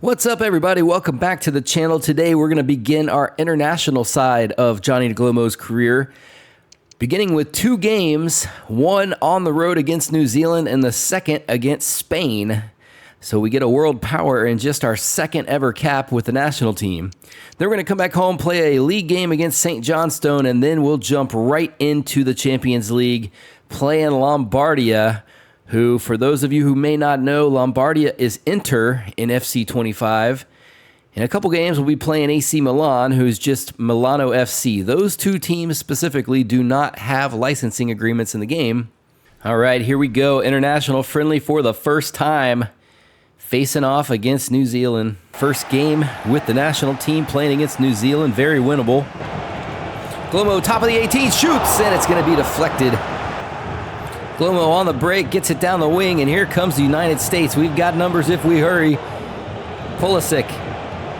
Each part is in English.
What's up, everybody? Welcome back to the channel. Today we're going to begin our international side of Johnny Daglomo's career, beginning with 2 games, one on the road against New Zealand and the second against Spain. So we get a world power in just our second ever cap with the national team. Then we're going to come back home, play a league game against St. Johnstone, and then we'll jump right into the Champions League, playing Lombardia, who, for those of you who may not know, Lombardia is Inter in FC 25. In a couple games, we'll be playing AC Milan, who's just Milano FC. Those 2 teams specifically do not have licensing agreements in the game. All right, here we go. International friendly for the first time, facing off against New Zealand. First game with the national team playing against New Zealand, very winnable. Daglomo, top of the 18, shoots, and it's going to be deflected. Daglomo on the break, gets it down the wing, and here comes the United States. We've got numbers if we hurry. Pulisic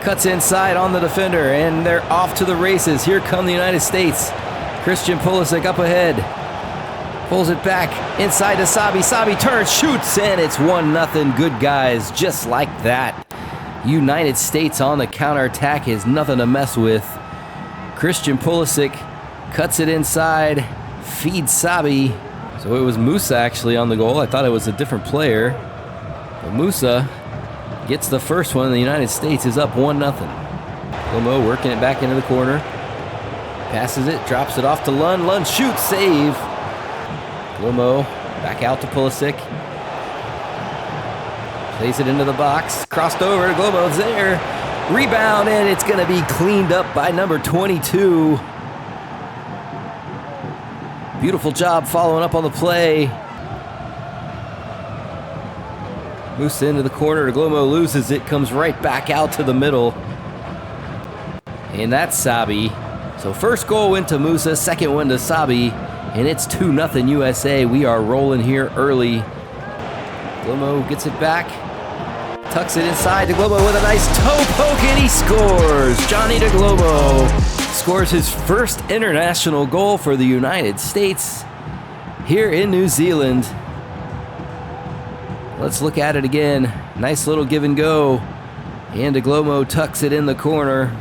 cuts inside on the defender, and they're off to the races. Here come the United States. Christian Pulisic up ahead. Pulls it back inside to Sabi. Sabi turns, shoots, and it's 1-0. Good guys, just like that. United States on the counterattack is nothing to mess with. Christian Pulisic cuts it inside, feeds Sabi. So it was Musa actually on the goal. I thought it was a different player. But Musa gets the first one, and the United States is up 1-0. Daglomo working it back into the corner. Passes it, drops it off to Lund. Lund shoots, save. Daglomo back out to Pulisic. Plays it into the box. Crossed over. Daglomo's there. Rebound, and it's going to be cleaned up by number 22. Beautiful job following up on the play. Musa into the corner. Daglomo loses it. Comes right back out to the middle. And that's Sabi. So first goal went to Musa. Second one to Sabi. And it's 2-0 USA. We are rolling here early. Daglomo gets it back. Tucks it inside. Daglomo with a nice toe poke, and he scores. Johnny Daglomo scores his first international goal for the United States here in New Zealand. Let's look at it again. Nice little give and go. And Daglomo tucks it in the corner.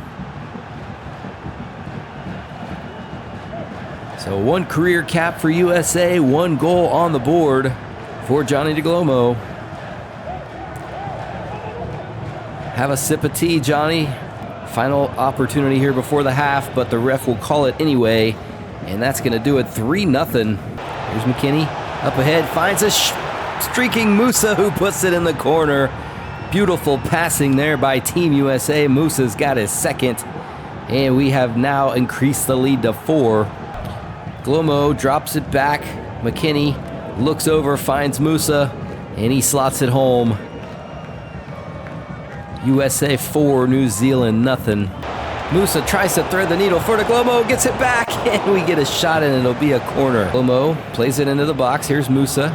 So 1 career cap for USA, 1 goal on the board for Johnny Daglomo. Have a sip of tea, Johnny. Final opportunity here before the half, but the ref will call it anyway, and that's going to do it. 3-0. Here's McKinney up ahead, finds a streaking Musa, who puts it in the corner. Beautiful passing there by Team USA. Musa's got his second, and we have now increased the lead to 4. Daglomo drops it back. McKinney looks over, finds Musa, and he slots it home. USA 4, New Zealand nothing. Musa tries to thread the needle for Daglomo, gets it back, and we get a shot, and it'll be a corner. Daglomo plays it into the box. Here's Musa.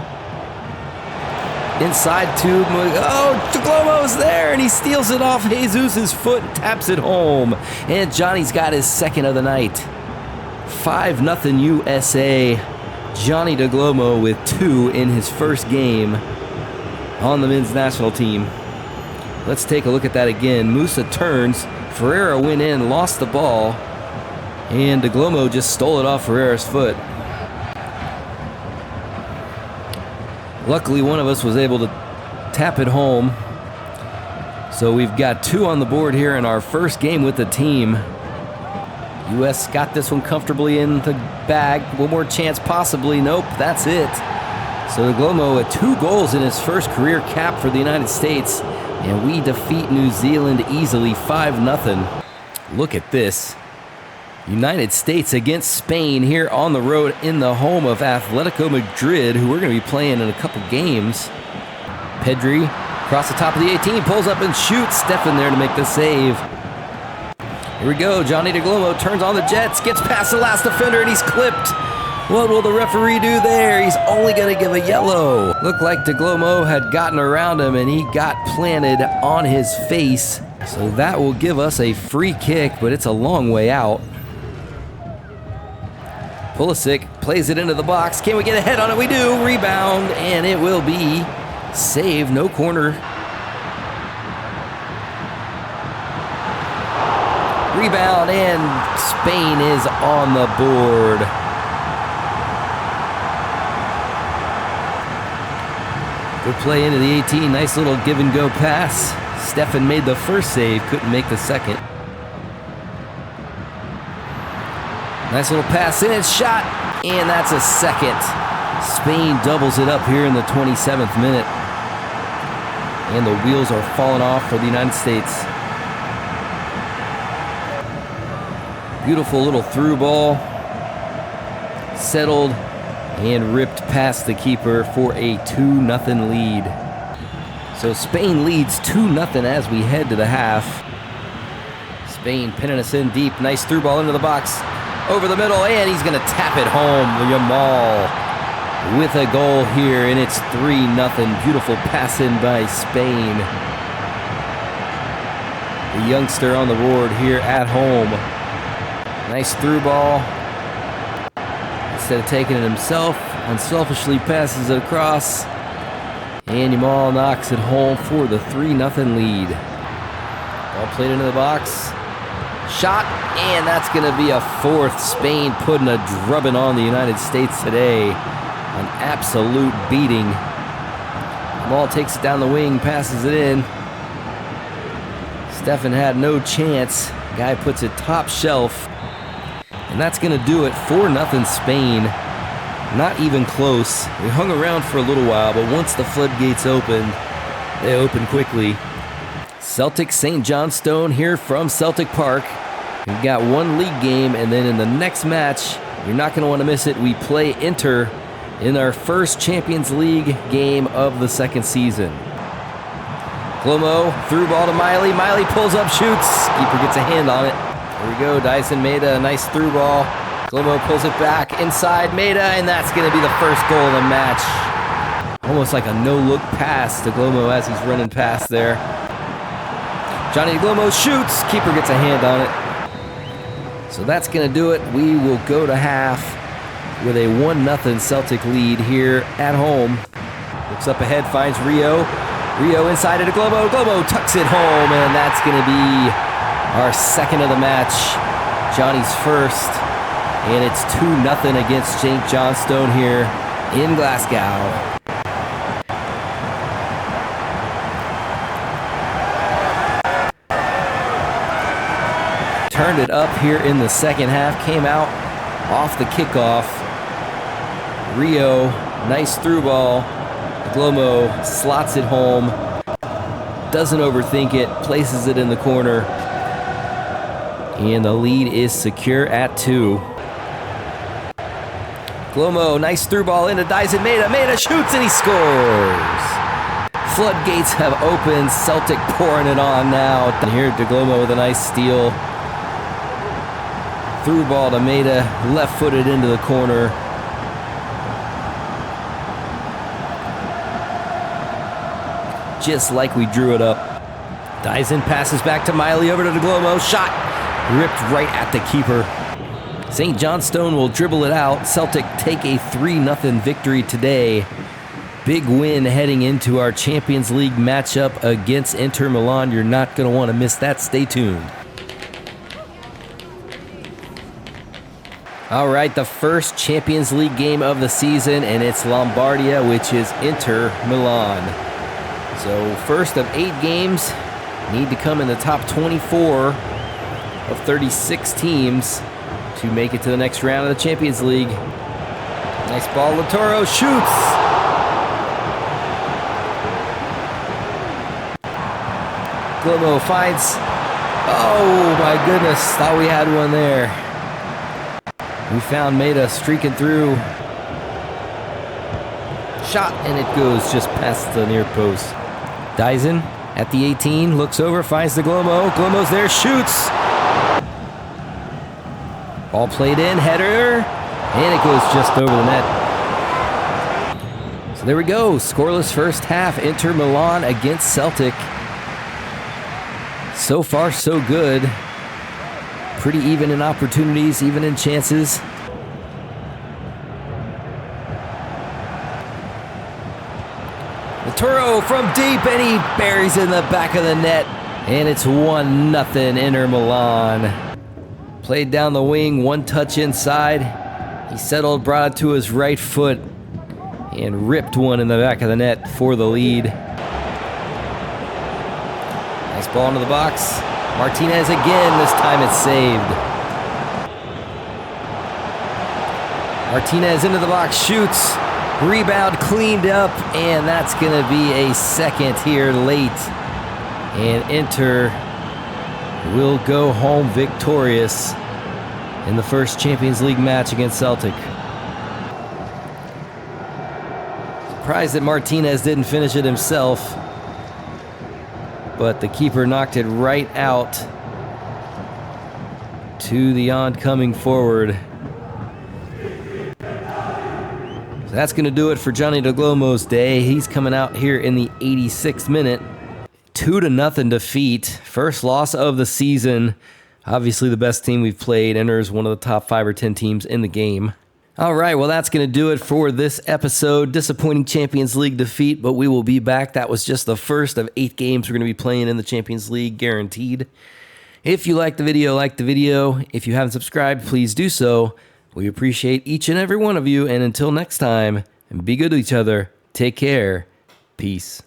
Inside to, oh, Daglomo's there, and he steals it off Jesus' foot and taps it home. And Johnny's got his second of the night. 5-0 USA. Johnny Daglomo with 2 in his first game on the men's national team. Let's take a look at that again. Musa turns. Ferreira went in, lost the ball, and Daglomo just stole it off Ferreira's foot. Luckily, one of us was able to tap it home. So we've got 2 on the board here in our first game with the team. US got this one comfortably in the bag. One more chance possibly. Nope, that's it. So Daglomo with 2 goals in his first career cap for the United States. And we defeat New Zealand easily, 5-0. Look at this. United States against Spain here on the road in the home of Atletico Madrid, who we're going to be playing in a couple games. Pedri across the top of the 18, pulls up and shoots. Stefan there to make the save. Here we go. Johnny Daglomo turns on the Jets, gets past the last defender, and he's clipped. What will the referee do there? He's only going to give a yellow. Looked like Daglomo had gotten around him, and he got planted on his face. So that will give us a free kick, but it's a long way out. Pulisic plays it into the box. Can we get a head on it? We do. Rebound, and it will be saved. No corner. Rebound, and Spain is on the board. Good play into the 18. Nice little give and go pass. Stefan made the first save, couldn't make the second. Nice little pass in, shot, and that's a second. Spain doubles it up here in the 27th minute. And the wheels are falling off for the United States. Beautiful little through ball. Settled and ripped past the keeper for a 2-0 lead. So Spain leads 2-0 as we head to the half. Spain pinning us in deep. Nice through ball into the box. Over the middle, and he's going to tap it home. Yamal with a goal here, and it's 3-0. Beautiful pass in by Spain. The youngster on the board here at home. Nice through ball. Instead of taking it himself, unselfishly passes it across. And Yamal knocks it home for the 3-0 lead. Ball played into the box. Shot, and that's going to be a fourth. Spain putting a drubbing on the United States today. An absolute beating. Yamal takes it down the wing, passes it in. Stefan had no chance. Guy puts it top shelf. And that's going to do it. 4-0 Spain. Not even close. We hung around for a little while, but once the floodgates opened, they opened quickly. Celtic St. Johnstone here from Celtic Park. We've got one league game, and then in the next match, you're not going to want to miss it. We play Inter in our first Champions League game of the second season. Daglomo, through ball to Miley. Miley pulls up, shoots. Keeper gets a hand on it. There we go. Dyson Maeda, a nice through ball. Daglomo pulls it back inside Maeda, and that's going to be the first goal of the match. Almost like a no-look pass to Daglomo as he's running past there. Johnny Daglomo shoots. Keeper gets a hand on it. So that's going to do it. We will go to half with a 1-0 Celtic lead here at home. Looks up ahead, finds Rio. Rio inside of Daglomo. Daglomo tucks it home, and that's going to be our second of the match. Johnny's first. And it's 2-0 against St. Johnstone here in Glasgow. Turned it up here in the second half. Came out off the kickoff. Rio, nice through ball. Daglomo slots it home. Doesn't overthink it. Places it in the corner. And the lead is secure at 2. Daglomo, nice through ball into Dyson Maeda. Maeda shoots and he scores. Floodgates have opened. Celtic pouring it on now. And here Daglomo with a nice steal. Through ball to Maeda, left-footed into the corner. Just like we drew it up. Dyson passes back to Miley, over to Daglomo. Shot ripped right at the keeper. St. Johnstone will dribble it out. Celtic take a 3-0 victory today. Big win heading into our Champions League matchup against Inter Milan. You're not going to want to miss that. Stay tuned. All right, the first Champions League game of the season, and it's Lombardia, which is Inter Milan. So first of 8 games need to come in the top 24 of 36 teams to make it to the next round of the Champions League. Nice ball, Lautaro shoots. Daglomo finds, oh my goodness, thought we had one there. We found Maeda streaking through. Shot, and it goes just past the near post. Dyson at the 18, looks over, finds Daglomo. Daglomo's there, shoots. Ball played in, header, and it goes just over the net. So there we go, scoreless first half. Inter Milan against Celtic. So far, so good. Pretty even in opportunities, even in chances. Lautaro from deep, and he buries in the back of the net. And it's 1-0 Inter Milan. Played down the wing, one touch inside. He settled, brought it to his right foot, and ripped one in the back of the net for the lead. Nice ball into the box. Martinez again, this time it's saved. Martinez into the box, shoots, rebound cleaned up, and that's going to be a second here late. And Inter will go home victorious in the first Champions League match against Celtic. Surprised that Martinez didn't finish it himself, but the keeper knocked it right out to the oncoming forward. So that's going to do it for Johnny Daglomo's day. He's coming out here in the 86th minute. 2-0 defeat. First loss of the season. Obviously the best team we've played. Enters one of the top 5 or 10 teams in the game. All right, well, that's going to do it for this episode. Disappointing Champions League defeat, but we will be back. That was just the first of 8 games we're going to be playing in the Champions League, guaranteed. If you like the video, like the video. If you haven't subscribed, please do so. We appreciate each and every one of you, and until next time, be good to each other. Take care. Peace.